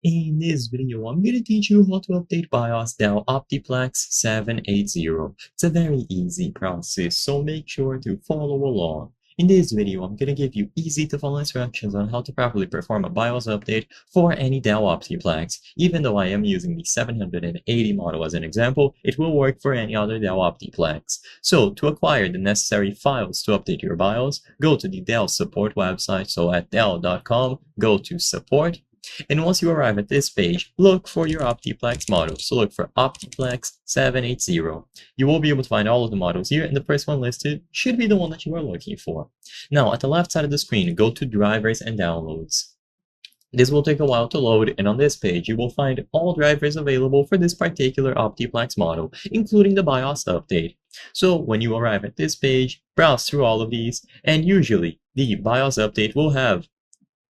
In this video, I'm going to teach you how to update BIOS Dell OptiPlex 780. It's a very easy process, so make sure to follow along. In this video, I'm going to give you easy-to-follow instructions on how to properly perform a BIOS update for any Dell OptiPlex. Even though I am using the 780 model as an example, it will work for any other Dell OptiPlex. So, to acquire the necessary files to update your BIOS, go to the Dell support website. So at dell.com, go to support. And once you arrive at this page, look for your OptiPlex model. So look for OptiPlex 780. You will be able to find all of the models here, and the first one listed should be the one that you are looking for. Now, at the left side of the screen, go to Drivers and Downloads. This will take a while to load, and on this page, you will find all drivers available for this particular OptiPlex model, including the BIOS update. So when you arrive at this page, browse through all of these, and usually the BIOS update will have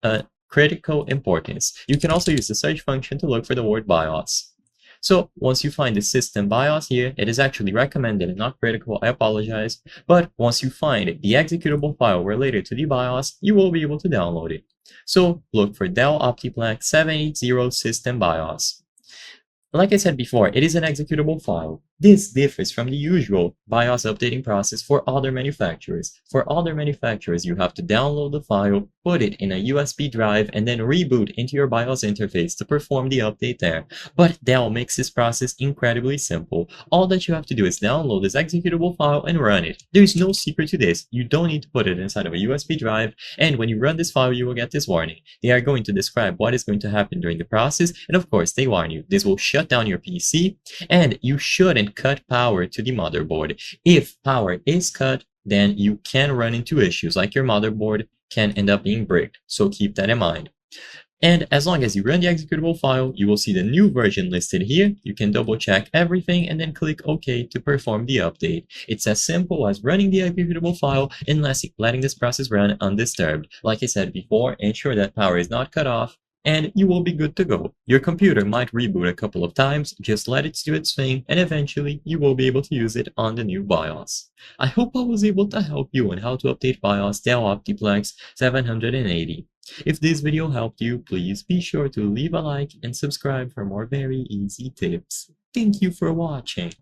a critical importance. You can also use the search function to look for the word BIOS. So once you find the system BIOS here, it is actually recommended and not critical, I apologize, but once you find the executable file related to the BIOS, you will be able to download it. So look for Dell OptiPlex 780 system BIOS. Like I said before, it is an executable file. This differs from the usual BIOS updating process for other manufacturers. For other manufacturers, you have to download the file, put it in a USB drive, and then reboot into your BIOS interface to perform the update there. But Dell makes this process incredibly simple. All that you have to do is download this executable file and run it. There's no secret to this. You don't need to put it inside of a USB drive, and when you run this file, you will get this warning. They are going to describe what is going to happen during the process, and of course, they warn you. This will shut down your PC, and you shouldn't cut power to the motherboard. If power is cut, then you can run into issues like your motherboard can end up being bricked, so keep that in mind. And as long as you run the executable file, you will see the new version listed here. You can double check everything and then click OK to perform the update. It's as simple as running the executable file and letting this process run undisturbed. Like I said before, ensure that power is not cut off, and you will be good to go. Your computer might reboot a couple of times, just let it do its thing, and eventually you will be able to use it on the new BIOS. I hope I was able to help you on how to update BIOS Dell OptiPlex 780. If this video helped you, please be sure to leave a like and subscribe for more very easy tips. Thank you for watching.